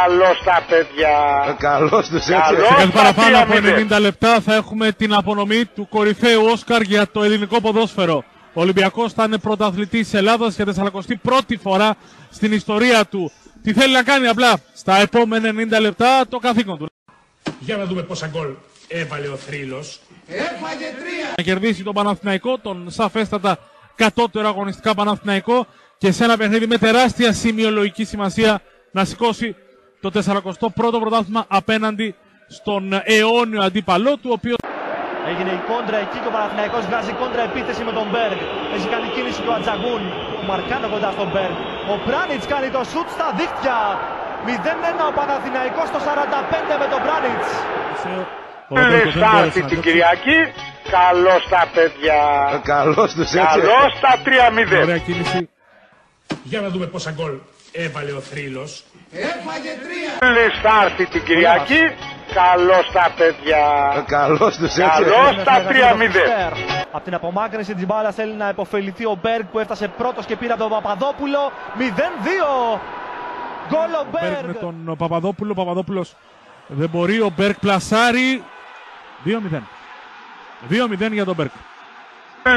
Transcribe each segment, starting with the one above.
Καλώς τα παιδιά. Καλώς τους έτσι. Καλώς. Σε κάτι παραπάνω από 3-0. 90 λεπτά θα έχουμε την απονομή του κορυφαίου Όσκαρ για το ελληνικό ποδόσφαιρο. Ο Ολυμπιακός θα είναι πρωταθλητής Ελλάδας για 41η φορά στην ιστορία του. Τι θέλει να κάνει απλά στα επόμενα 90 λεπτά το καθήκον του. Για να δούμε πόσα γκολ έβαλε ο Θρύλος. Έφαγε 3. Να κερδίσει τον Παναθηναϊκό, τον σαφέστατα κατώτερο αγωνιστικά Παναθηναϊκό, και σε ένα παιχνίδι με τεράστια σημειολογική σημασία να σηκώσει το 41ο πρωτάθλημα απέναντι στον αιώνιο αντίπαλό του, ο οποίος... Έγινε η κόντρα εκεί και ο Παναθηναϊκός βγάζει κόντρα επίθεση με τον Μπέργκ. Έχει κάνει κίνηση του Ατζαγούν. Ο Μαρκάνο κοντά στον Μπέργκ. Ο Μπράνιτς κάνει το σουτ στα δίχτυα. 0-1 ο Παναθηναϊκός στο 45 με τον Μπράνιτς. Λεστάρτη την Κυριακή. Καλώς τα παιδιά. Καλώς τους έτσι. Καλώς τα 3-0. Ωραία κίνηση. Για να δούμε πόσα γκολ έβαλε ο Θρύλος. Έφαγε 3. Λεστάρτη την Κυριακή. Καλώς τα παιδιά. Καλώς τους έτσι. Καλώς τα 3-0. Από την απομάκρυνση της μπάλας θέλει να υποφεληθεί ο Μπέργκ που έφτασε πρώτος και πήρε από τον Παπαδόπουλο. 0-2. Γκολ ο Μπέργκ με Μπέργκ. τον Παπαδόπουλο. Παπαδόπουλος δεν μπορεί. Ο Μπέργκ πλασάρει. 2-0. 2-0 για τον Μπέργκ.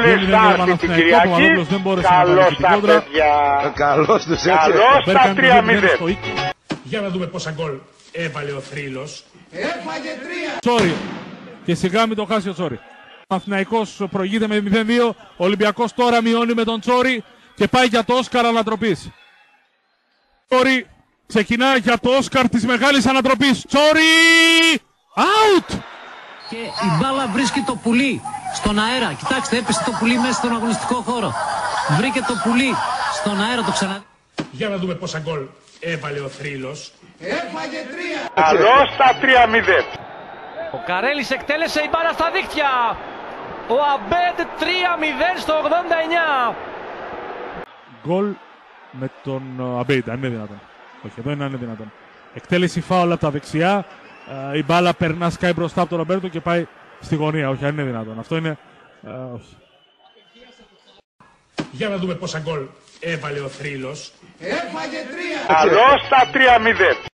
Λεστάρτη την Κυριακή. Δεν μπόρεσε να Καλώς βάλει την τα κόντρα. παιδιά. Καλώς τους έτσι. Καλώς Μπέργκ τα κάνει το 2-0 στο 3-0. 20. Για να δούμε πόσα γκολ έβαλε ο Θρύλος. Έφαγε 3. Τσόρι. Και σιγά μην το χάσει ο Τσόρι. Ο Παναθηναϊκός προηγείται με 0-2. Ο Ολυμπιακός τώρα μειώνει με τον Τσόρι και πάει για το Όσκαρ ανατροπής. Τσόρι ξεκινά για το Όσκαρ της μεγάλης ανατροπής. Τσόρι! Out! Και η μπάλα βρίσκει το πουλί στον αέρα. Κοιτάξτε, έπεσε το πουλί μέσα στον αγωνιστικό χώρο. Βρήκε το πουλί στον αέρα, το ξαναδεί. Για να δούμε πόσα γκολ έβαλε ο Θρύλος. Έφαγε 3. Καλώς τα 3-0. Ο Καρέλης εκτέλεσε η μπάλα στα δίχτυα. Ο Αμπέντ 3-0 στο 89. Γκολ με τον Αμπέιντα, αν είναι δυνατόν. Όχι, εδώ είναι αν είναι δυνατόν. Εκτέλεση φάουλ από τα δεξιά. Η μπάλα περνά, σκάει μπροστά από τον Ρομπέρτο και πάει στη γωνία. Όχι, αν είναι δυνατόν. Αυτό είναι. Όχι. Για να δούμε πόσα γκολ έβαλε ο Θρύλος. Έφαγε 3. Καλώς τα 3-0.